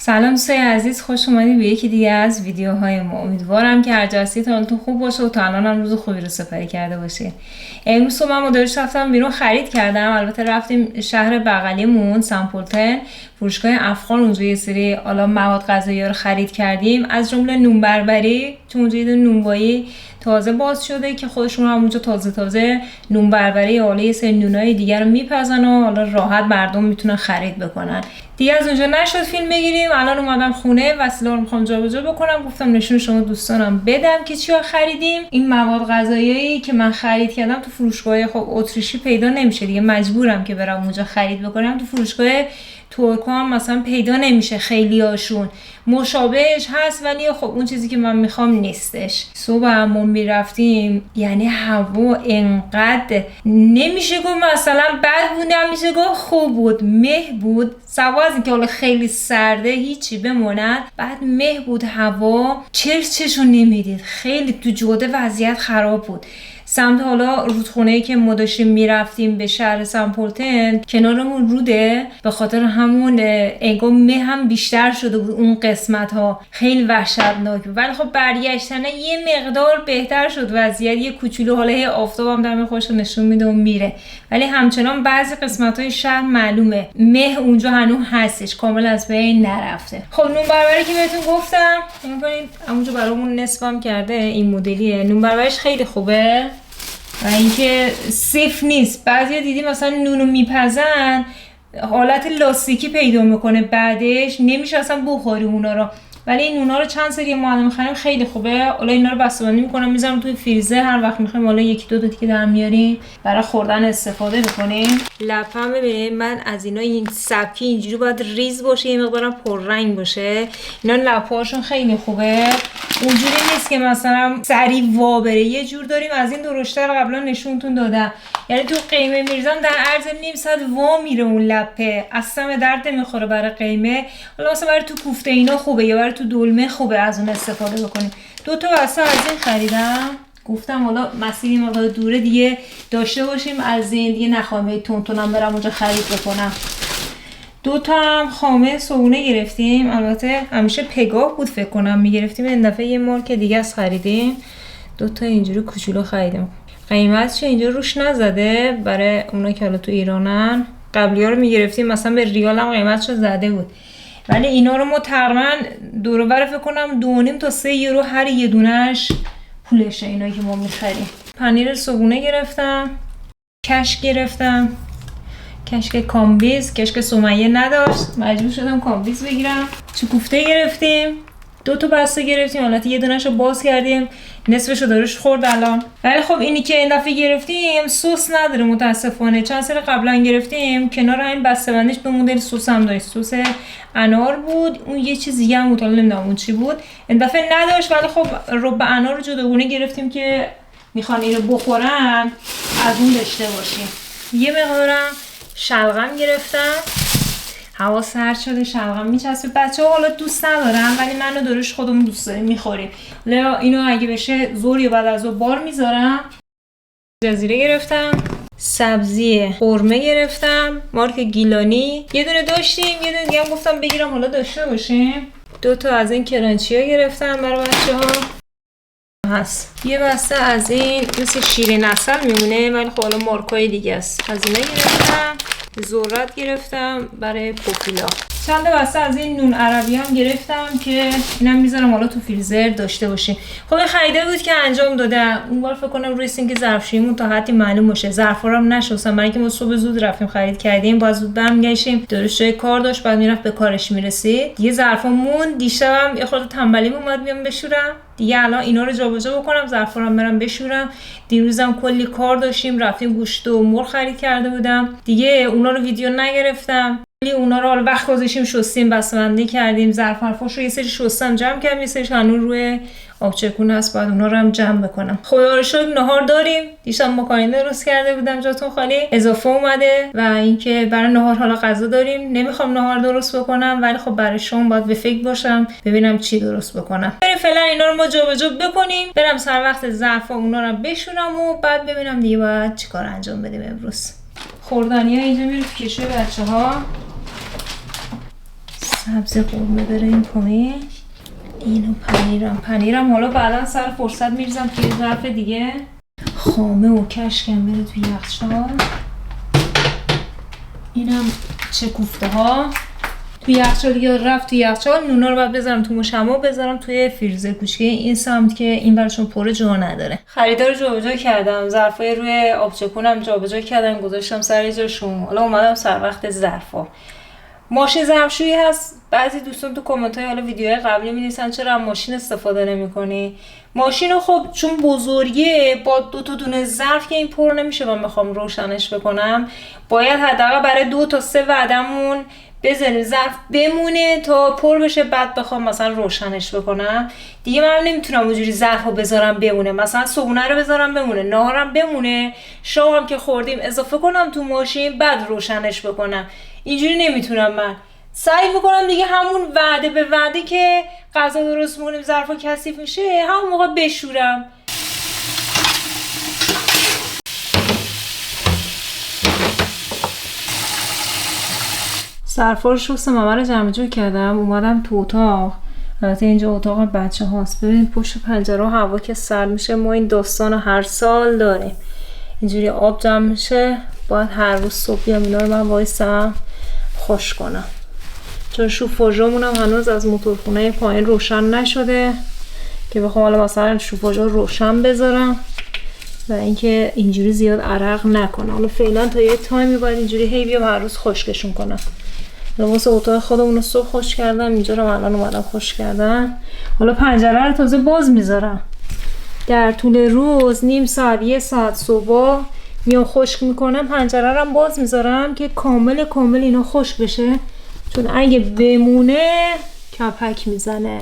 سلام دوستای عزیز، خوش اومدید به یکی دیگه از ویدیوهای ما. امیدوارم که هر جا حالتون خوب باشه و تا الان هم روز خوبی رو سپری کرده باشید. امروز صبح من مدارش رفتم بیرون خرید کردم. البته رفتیم شهر بغلیمون سامپولتن، فروشگاه افغان. اونجا یه سری مواد غذایی رو خرید کردیم، از جمله نون بربری، چون اونجا یه نونوایی تازه باز شده که خودشون هم اونجا تازه نون بربری یا یه سری نونای دیگر رو میپزن و حالا راحت مردم میتونن خرید بکنن. دیگه از اونجا نشد فیلم بگیریم. الان اومدم خونه، وسیله رو میخوام جابجا بکنم. گفتم نشون شما دوستانم بدم که چیا خریدیم. این مواد غذایی که من خرید کردم تو فروشگاه خب اتریشی پیدا نمیشه دیگه، مجبورم که برم اونجا خرید بکنم. تو فروشگاه ترک هم مثلا پیدا نمیشه، خیلی هاشون مشابهش هست ولی خب اون چیزی که من میخوام نیستش. صبح همون میرفتیم، یعنی هوا انقدر نمیشه گفت مثلا بد بود، نمیشه گفت خوب بود، مه بود. سوا از اینکه حالا خیلی سرده هیچی بموند، بعد مه بود هوا، چشو نمیدید. خیلی تو جاده وضعیت خراب بود. سمت حالا رودخونه‌ای که ما داشتیم میرفتیم به شهر سامپولتن، کنارمون روده، به خاطر همون انگار مه هم بیشتر شده بود اون قسمت ها، خیلی وحشتناک. ولی خب برگشتن یه مقدار بهتر شد وضعیت، یه کوچولو حالا آفتاب هم دم خودش رو نشون میده و میره، ولی همچنان بعضی قسمت های شهر معلومه مه اونجا هنوز هستش، کامل از بین نرفته. خب نون بربری که بهتون گفتم، می‌بینید اونجا برامون نصفم کرده، این مدلیه. نون بربریش خیلی خوبه و اینکه سیف نیست. بعضیا دیدی مثلا نونو میپزن حالت لاستیکی پیدا میکنه، بعدش نمیشه اصلا بخوری اونا رو. ولی این نونا رو چند سری معلم میخریم، خیلی خوبه. حالا اینا رو بسته‌بندی میکنم میذارم توی فریزر، هر وقت میخوایم حالا یکی دو تا دیگه در میاریم برای خوردن استفاده میکنیم. لپم ببینید، من از اینا این سبکی اینجوری باید ریز باشه، یه مقدارم پررنگ باشه. اینا لپهاشون خیلی خوبه، اونجوری نیست که مثلا سریع وا بره. یه جور داریم از این درشتر، قبلا نشونتون دادم، یعنی تو قیمه میریزم در عرض نیم ساعت وا میره اون لپه، اصلا به درد نمیخوره برای قیمه. حالا مثلا برای تو کوفته اینا خوبه یا برای تو دلمه خوبه از اون استفاده بکنیم. دو تا بسته از این خریدم، گفتم حالا مسیری مقدار دوره دیگه داشته باشیم، از این دیگه نخوام تونتونم برم اونجا خرید بکنم. دو تا هم خامه صبونه گرفتیم، البته همیشه پگاه بود فکر کنم میگرفتیم، این دفعه یه مارک دیگه از خریدیم. دو تا اینجوری کوچولو خریدیم، قیمتش اینجا روش نزده برای اونا که حالا تو ایرانن. قبلی ها رو میگرفتیم مثلا به ریال هم قیمتش زده بود، ولی اینا رو ما تقریبا دور و بر فکر کنم 2.5 تا 3 یورو هر یه دونش پولشه اینایی که ما میخریم. پنیر صبونه گرفتم، کشک گرفتم، کشک کامبیز، کشک سمیه نداشت مجبور شدم کامبیز بگیرم. کوفته گرفتیم، 2 تا بسته گرفتیم، حالت یه دونه‌شو باز کردیم، نصفشو دارش خورد الان. ولی خب اینی که این دفعه گرفتیم سس نداره متاسفانه. چند سال قبلا گرفتیم کنار همین بسته‌بندیش به مدل سس هم داشت، سس انار بود، اون یه چیز دیگه هم مطالعه نمیدونم اون چی بود، این دفعه نداشت. ولی خب رب انار رو جداگونه گرفتیم که میخوان اینو بخورن از اون داشته باشیم. یه مقدارم شلغم گرفتم، هوا سرد شده، شلغم میچسبه. بچه‌ها حالا دوست ندارن ولی من و داروش خودمون دوست داریم میخوریم. حالا اینو اگه بشه زور یا بعد از ظهر بار میذارم. جزیره گرفتم، سبزی قرمه گرفتم مارک گیلانی، یه دونه داشتیم، یه دونه دیگه هم گفتم بگیرم حالا داشته باشیم. 2 تا از این کرانچی ها گرفتم برای بچه‌ها هست. یه بسته از این مثل شیرین عسل میمونه ولی خب حالا مارکای دیگه است. از اینا گرفتم. ذرت گرفتم برای پوپیلا. چند بسته از این نون عربی هم گرفتم که اینم میذارم حالا تو فریزر داشته باشیم. خب این خریده بود که انجام دادم. اون بار فکر کنم روی سینک ظرفشوییمون تا حدی معلوم باشه. ظرفارم نشستم برای اینکه ما صبح زود رفتیم خرید کردیم، باز زود برمیگشتیم. درش جای کار داشت، بعد میرفت به کارش میرسید. دیگه ظرفامون دیشبم یه خورده تنبلیم اومد بیام بشورم. دیگه الان اینا رو جابجا بکنم، ظرفارم برم بشورم. دیروزم کلی کار داشتیم، رفتیم گوشت و مرغ خرید کرده بودم. دیگه اونا رو ویدیو نگرفتم. اونا رو حالا وقت گذاشتیم شستیم، بسته‌بندی کردیم، ظرف حرفاش رو یه سری شستم جمع کردم، یه سری هنوز روی آبچکونه است، باید اونا رو هم جمع بکنم. خدا رو شکر نهار داریم. دیشب ماکارونی درست کرده بودم جاتون خالی اضافه اومده و اینکه برای نهار حالا غذا داریم. نمیخوام نهار درست بکنم ولی خب برای شام باید به فکر باشم ببینم چی درست بکنم. بریم فعلا اینا رو ما جابجا بکنیم، برم سر وقت ظرفا اونا رو بشورم و بعد ببینم دیگه باید چیکار انجام بدیم امروز. خوردنی‌ها اینجا میره تو کیشه بچه‌ها. سبزی قورمه بره این پایین. اینو پنیرم حالا بعدا سر فرصت میریزم توی ظرف دیگه. خامه و کشکم بره توی یخچال. اینم چه کوفته ها توی یخچال دیگه رفت توی یخچال. نونا رو باید بذارم تو مشما، بذارم توی فریزر کوچیک این سمت که این برشون پر جا نداره. خریدا رو جابجا کردم، ظرفای روی آبچکونم جابجا کردم گذاشتم سر جاشون. حالا اومدم سر وقت ظرفا. ماشین ظرفشویی هست. بعضی دوستان تو کامنت‌های حالا ویدیوهای قبلی می‌نویسن چرا ماشین استفاده نمی‌کنی؟ ماشینو خب چون بزرگه با دو دونه ظرف که این پر نمیشه من بخوام روشنش بکنم، باید حداقل برای 2 تا 3 وعدمون بذاریم ظرف بمونه تا پر بشه، بعد بخوام مثلا روشنش بکنم. دیگه من نمیتونم اونجوری ظرفو بذارم بمونه، مثلا صبحونه رو بذارم بمونه، نهارم بمونه، شامم که خوردیم اضافه کنم تو ماشین بعد روشنش بکنم. اینجوری نمیتونم. من سعی میکنم دیگه همون وعده به وعده که غذا درست میکنیم ظرفا کثیف میشه همون موقع بشورم. ظرفا رو شستم، ماما رو جمع جور کردم، اومدم تو اتاق. البته اینجا اتاق بچه هاست. ببینید پشت پنجره هوا که سرد میشه. ما این داستان هر سال داریم، اینجوری آب جمع میشه، باید هر روز صبح بیام اینا رو من وایسم خوش کنم، چون شوفاژامون هم هنوز از موتورخونه پایین روشن نشده که بخوام حالا مثلا شوفاژا روشن بذارم و اینکه اینجوری زیاد عرق نکنه. حالا فعلا تا یه تایمی باید اینجوری هی بیام هر روز خشکشون کنم. واسه اتاق خودمون رو صبح خشک کردم، اینجا رو الان اومدم خشک کردم. حالا پنجره رو تازه باز میذارم. در طول روز نیم ساعت 1 ساعت صبح میام خشک میکنم، پنجره رو باز میذارم که کامل اینا خشک بشه، چون اگه بمونه کپک میزنه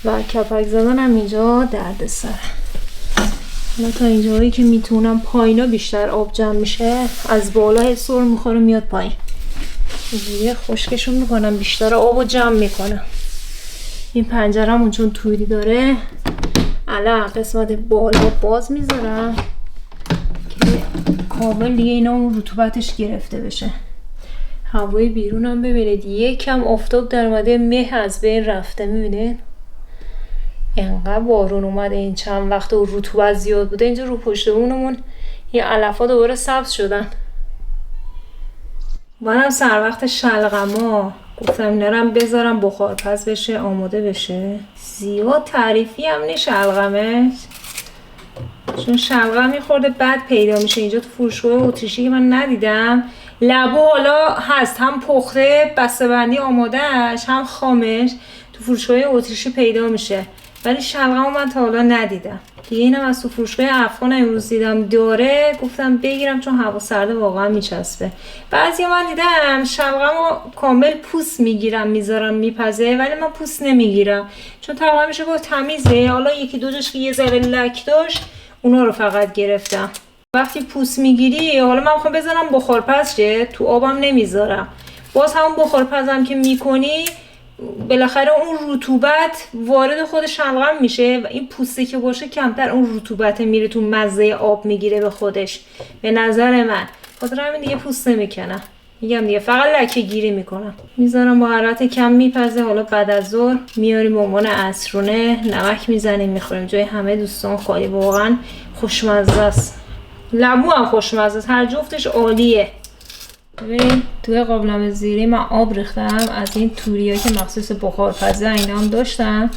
و کپک زدن هم اینجا درد سره. حالا تا اینجایی که میتونم پایینا بیشتر آب جمع میشه، از بالا سر میخوره میاد پایین، اینجوری خشکشون میکنم، بیشتر آبو جمع میکنم. این پنجره‌مون چون توری داره الان قسمت بالا باز میذارم که کامل دیگه اینا اون رطوبتش گرفته بشه. هوای بیرون هم ببینید یکم آفتاب در اومده، مه از بین رفته. میبینید انقدر بارون اومده این چند وقت و رطوبت زیاد بوده. اینجا رو پشت بونمون این علفا دوباره سبز شدن. منم سر وقت شلغما گفتم اینا رو بذارم بخارپز بشه آماده بشه. زیاد تعریفی هم نیست شلغمه، چون شلغم میخورده بد پیدا میشه. اینجا تو فروشگاه اتریشی که من ندیدم، لبو حالا هست هم پخته بسته‌بندی آمادهش هم خامش تو فروشگاه اتریشی پیدا میشه، ولی شلغم من تا حالا ندیدم. دیگه اینم از تو فروشگاه افغان امروز دیدم داره، گفتم بگیرم چون هوا سرده واقعا میچسبه. بعضی من دیدم شلغمو کامل پوست میگیرم میذارم میپزه، ولی من پوست نمیگیرم چون تقریبا میشه گفت تمیزه. حالا یکی دو جاش که یه ذره لک داشت اونا رو فقط گرفتم. وقتی پوست میگیری حالا من میخوام بذارم بخارپز شه، تو آبم نمیذارم، باز همون بخارپزم که میکنی بالاخره اون رطوبت وارد خود شلغم میشه و این پوسته که باشه کمتر اون رطوبت میره تو مزه آب میگیره به خودش. به نظر من خاطر همین دیگه پوست نمیکنم، میگم دیگه فقط لکه گیری میکنم، میذارم با حرارت کم میپزه. حالا بعد از ظهر میاریم به عنوان عصرونه، نمک میزنیم میخوریم. جای همه دوستان خالی، واقعا خوشمزه است. لبو هم خوشمزه است، هر جفتش عالیه. ببین توی قابلمه زیری من آب ریختم از این توری‌ها که مخصوص بخارپزه اینا هم داشتم،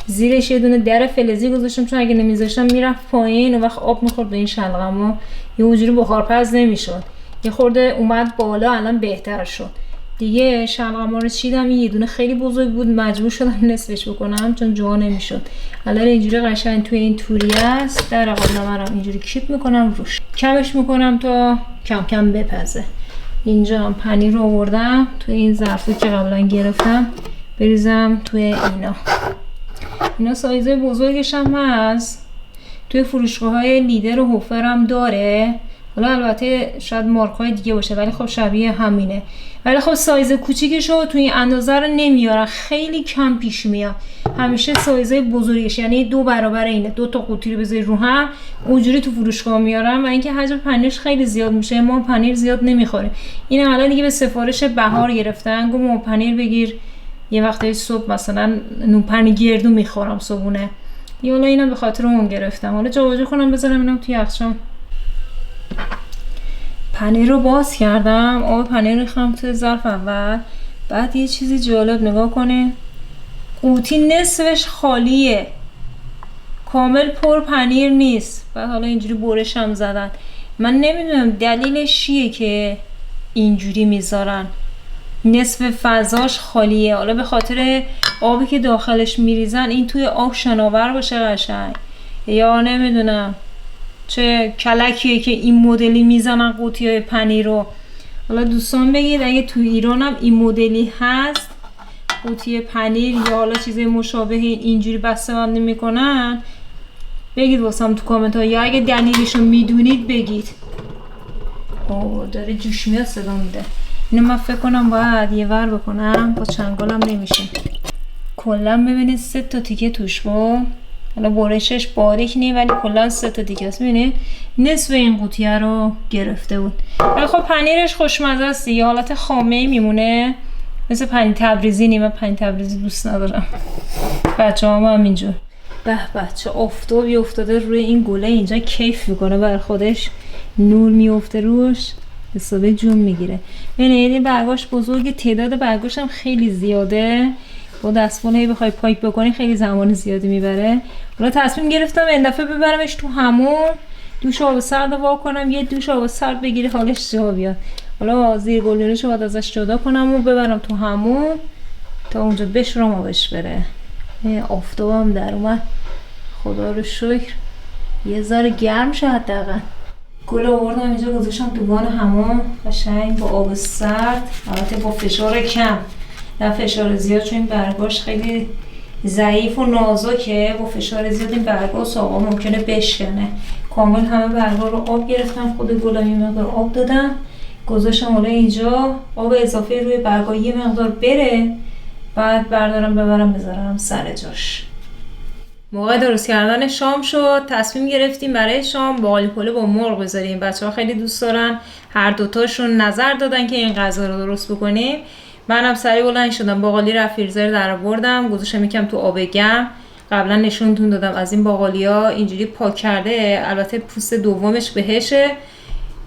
زیرش یه دونه در فلزی گذاشتم چون اگه نمیذاشتم میرفت پایین و وقت آب میخورد به این شلغمو یه اونجوری بخارپز نمیشد. یه خورده اومد بالا، الان بهتر شد. دیگه شلغما رو چیدم، یه دونه خیلی بزرگ بود مجبور شدم نصفش بکنم چون جا نمیشد. الان اینجوری قشنگ توی این توری است، در قابلمه رو اینجوری کیپ میکنم روش، کمش میکنم تا کم کم بپزه. اینجا هم پنیر رو آوردم توی این ظرفی که قبلا گرفتم بریزم توی اینا سایزه بزرگش هم هست، توی فروشگاه های لیدر و هوفر هم داره. حالا البته شاید مارک های دیگه باشه ولی خب شبیه همینه، ولی خب سایز کوچیکش رو توی این اندازه رو نمیارن، خیلی کم پیش میاد. همیشه سایزای بزرگش یعنی 2 برابر اینه، 2 تا قوطی رو بذاری رو هم اونجوری تو فروشگاه میارن و اینکه حجم پنیرش خیلی زیاد میشه، ما پنیر زیاد نمیخوریم. این الان دیگه به سفارش بهار گرفتن، گفت ما پنیر بگیر یه وقتی صبح مثلا نونپنیر گردو میخورم صبحونه. حالا اینم به خاطر اون گرفتم. حالا جابجا کنم بذارم اینم توی یخچال. پنیر رو باز کردم، آب پنیر ریختم توی ظرف اول. بعد یه چیزی جالب نگاه کنه، قوطی نصفش خالیه، کامل پر پنیر نیست. بعد حالا اینجوری برش هم زدن. من نمیدونم دلیلش چیه که اینجوری میذارن، نصف فضاش خالیه. حالا به خاطر آبی که داخلش میریزن این توی آب شناور باشه قشنگ، یا نمیدونم چه کلکیه که این مدلی میزنن قوطی های پنیر رو. حالا دوستان بگید اگه تو ایران هم این مدلی هست قوطی پنیر یا حالا چیزای مشابه اینجوری بسته بندی میکنن، بگید واسم تو کامنت ها، یا اگه دلیلشو میدونید بگید. اوه داره جوش میاد صدا میده. اینو من فکر کنم باید یه ور بکنم، با چنگالم نمیشه. کلا ببینید 3 تا تیکه توش با، حالا برشش باریک نی ولی کلا 3 تا تیکه است. ببینید نصف این قوطیه رو گرفته بود. ولی خب پنیرش خوشمزه است، یه حالت خامه‌ای میمونه مثل پنیر تبریزی. نی من پنیر تبریزی دوست ندارم. بچه‌هام هم اینجور. به بچه آفتابی افتاده روی این گله اینجا، کیف میکنه بر خودش، نور میفته روش، حسابی جون میگیره. ببینید این برگاش بزرگه، تعداد برگاش هم خیلی زیاده. با دستمال بخوای پاک بکنی خیلی زمان زیادی میبره. حالا تصمیم گرفتم این دفعه ببرمش تو همون، دوش آب سرد وا کنم، یه دوش آب سرد بگیره حالش جا بیاد. حالا زیر گلدونش باید ازش جدا کنم و ببرم تو همون تا اونجا بشورم آبش بره. آفتابم در اومد، خدا رو شکر یه ذره گرم شد حداقل. گل آوردم اینجا گذاشتم تو وان حمام قشنگ با آب سرد، البته با فشار کم نه فشار زیاد، چون این برگاش خیلی ضعیف و نازکه. با فشار زیاد این برگا و ساقا ممکنه بشکنه. کامل همه برگا رو آب گرفتم، خود گلم یه مقدار آب دادم گذاشتم. حالا اینجا آب اضافه روی برگا یه مقدار بره، بعد بردارم ببرم بذارم سر جاش. موقع درست کردن شام شد، تصمیم گرفتیم برای شام باقالی پلو با مرغ بذاریم. بچه‌ها خیلی دوست دارن، هر دوتاشون نظر دادن که این غذا رو درست بکنیم. منم سریع بلند شدم، باقالی رو فریزر در آوردم گذاشتم یکم تو آب گرم. قبلا نشونتون دادم از این باقالیا اینجوری پاک کرده، البته پوست دومش بهشه.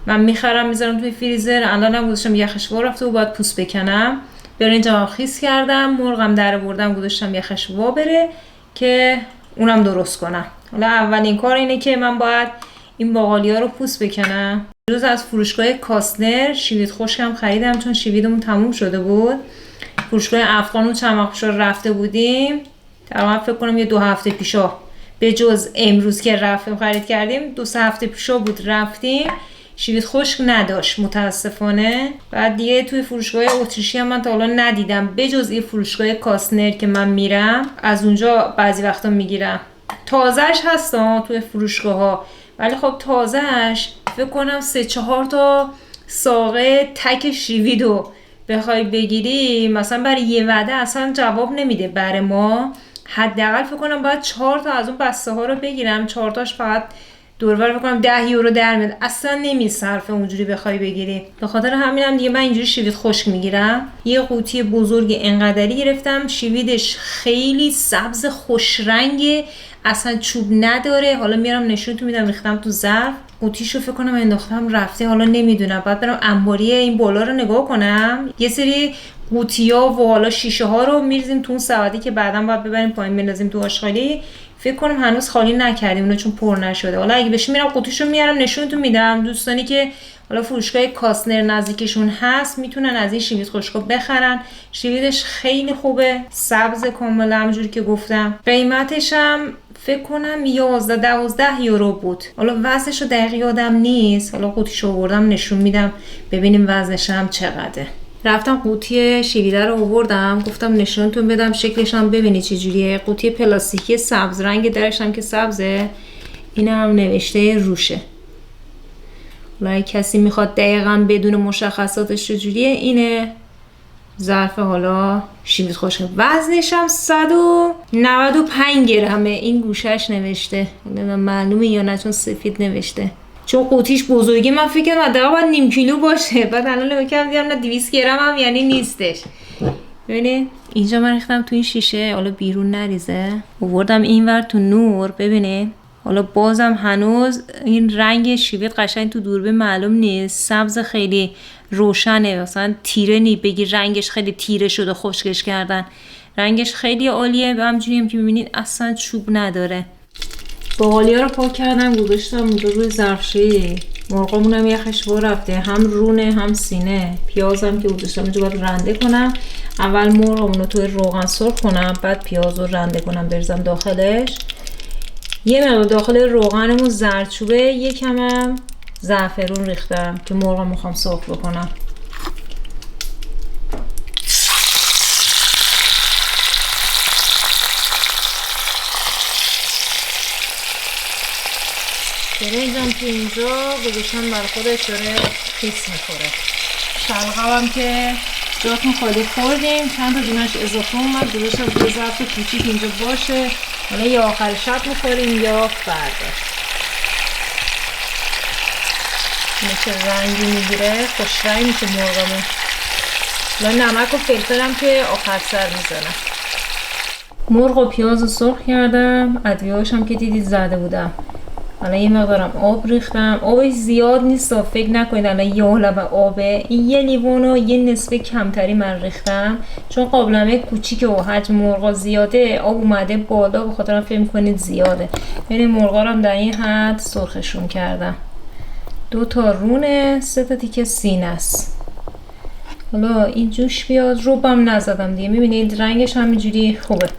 من میخرم میذارم توی فریزر. الانم گذاشتم یخش وا رفته و باید پوست بکنم. برنجم خیس کردم، مرغم در آوردم گذاشتم یخش وا بره که اونم درست کنم. حالا اولین کار اینه که من باید این باقالیا رو پوست بکنم. روز از فروشگاه کاسنر شیوید خشکم خریدم چون شیویدمون تموم شده بود. فروشگاه افغان و چمقشا رفته بودیم، تقریبا فکر کنم یه 2 هفته پیشا، به جز امروز که رفتیم خرید کردیم 2-3 هفته پیشا بود رفتیم. شیوید خشک نداشت متاسفانه. بعد دیگه توی فروشگاه اتریشی هم من تا حالا ندیدم، به جز این فروشگاه کاسنر که من میرم از اونجا بعضی وقتا میگیرم. تازهش هستن توی فروشگاه ها، ولی خب تازهش فکر کنم 3-4 تا ساقه تک شیویدو بخوای بگیری مثلا برای یه وعده اصلا جواب نمیده برای ما. حداقل فکر کنم باید 4 تا از اون بسته ها رو بگیرم. 4 تاش فقط دوربر فکر کنم 10 یورو در میاد، اصلا نمیصرفه اونجوری بخوای بگیری. به خاطر همینم دیگه من اینجوری شیوید خشک میگیرم. یه قوطی بزرگ انقدری گرفتم، شیویدش خیلی سبز خوش رنگه، اصلا چوب نداره. حالا میارم نشونتون میدم. ریختم تو ظرف، قوطیشو فکر کنم انداختم رفته، حالا نمیدونم، باید برم انباری این بالا رو نگاه کنم. یه سری قوطی‌ها و حالا شیشه ها رو میریزیم تو اون سبدی که بعداً باید ببریم پایین بندازیم تو آشغالی. فکر کنم هنوز خالی نکردیم اونو چون پر نشده. حالا اگه بشه میرم قوطیشو میارم نشونتون میدم. دوستانی که حالا فروشگاه کاسنر نزدیکشون هست میتونن از این شیوید خشکو بخرن. شیویدش خیلی خوبه، سبز کاملا همونجوری که گفتم. قیمتش هم فکر کنم 11-12 یورو بود. حالا وزنشو دقیق یادم نیست، حالا قوطیشو آوردم نشون میدم ببینیم وزنش هم چقدره. رفتم قوطی شیویده رو آوردم، گفتم نشونتون بدم شکلش هم ببینید چه جوریه. قوطی پلاستیکی سبز رنگ، درش هم که سبزه، این هم نوشته روشه. حالا کسی میخواد دقیقاً بدون مشخصاتش چجوریه، اینه ظرف حالا شیوید خشک. وزنش هم 195 گرمه. این گوشش نوشته، معلومه یا نه چون سفید نوشته. چون قوطیش بزرگی من فکر کنم حداقل باید نیم کیلو باشه. بعد الان نگاه کردم دیدم نه 200 گرم هم یعنی نیستش. ببینید اینجا من ریختم تو این شیشه، حالا بیرون نریزه. آوردم اینور تو نور، ببینید حالا بازم هنوز این رنگ شیویت قشنگ تو دوربین معلوم نیست. سبز خیلی روشنه، مثلا تیره نی بگی رنگش خیلی تیره شده خشکش کردن. رنگش خیلی عالیه و همجوری هم که میبینید اصلا چوب نداره. باقالیا رو پاک کردم گذاشتم اونجا روی ظرفشویی. مرغامونم یخش وا رفته، هم رونه هم سینه. پیازم که گذاشتم اونجا باید رنده کنم. اول مرغامون رو توی روغن سرخ کنم، بعد پیاز رو رنده کنم بریزم داخلش. یه مقدار داخل روغنمون زردچوبه، یکمم زعفرون ریختم که مرغ میخوام سرخ بکنم. برنجم که اینجا گذاشتم برای خودش داره خیس میخوره. شلغمم که جاتون خالی خوردیم، چند تا دونش اضافه اومد گذاشتم توی ظرف کوچیک اینجا باشه. حالا یا آخر شب میخوریم یا فردا. مثل رنگی میگیره، خوش رنگ میشه مرغمون. حالا نمک و فلفلم که آخر سر میزنم. مرغ و پیاز رو سرخ کردم، ادویه‌هاشم که دیدید زده بودم. حالا یه مقدارم آب ریختم. آبش زیاد نیست، فکر نکنید الان یه حلب آبه. این یه لیوان و یه نصفه کمتری من ریختم چون قابلمه کوچیکه و حجم مرغا زیاده. آب اومده بالا، به خاطرم فکر می‌کنید زیاده. یعنی مرغا رو هم در این حد سرخشون کردم. 2 تا رونه، 3 تا تیکه سینه است. حالا این جوش بیاد. روبم نزدم دیگه، می‌بینید رنگش همینجوری خوبه.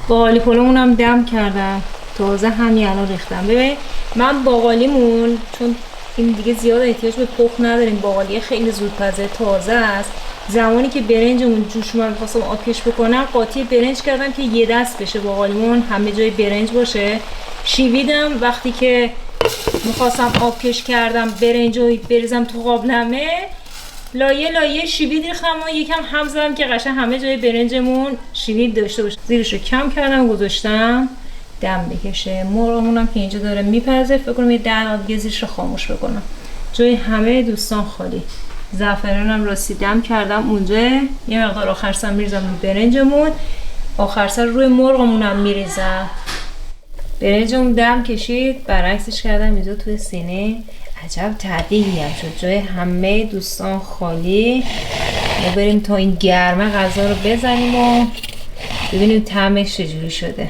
باقالی پلومونم دم کردم، تازه همین الان ریختم. ببین من باقالیمون چون این دیگه زیاد احتیاج به پخت نداریم، باقالی خیلی زودپزه تازه است. زمانی که برنجمون جوش اومد خواستم آبکش بکنم، قاطی برنج کردم که یه دست بشه باقالیمون، همه جای برنج باشه. شیویدم وقتی که میخواستم آبکش کردم برنج رو بریزم تو قابلمه، لایه لایه شیوید ریختم و یکم هم زدم که قشنگ همه جای برنجمون شیوید داشته باشه. زیرش رو کم کردم گذاشتم دم بکشه. مرغمونم که اینجا داره میپزه، فکر کنم یه 10 دقیقه دیگه زیرش رو خاموش بکنم. جای همه دوستان خالی. زعفرانم راستی دم کردم اونجا، یه مقدار آخر سر میریزم روی برنجمون، آخر سر روی مرغمونم میریزم. برنجمون دم کشید، برعکسش کردم اینجا توی سینه. عجب تعدیلی هم شد، جای همه دوستان خالی. ما بریم تا این گرمه غذا رو بزنیم و ببینیم طعمش چجوری شده.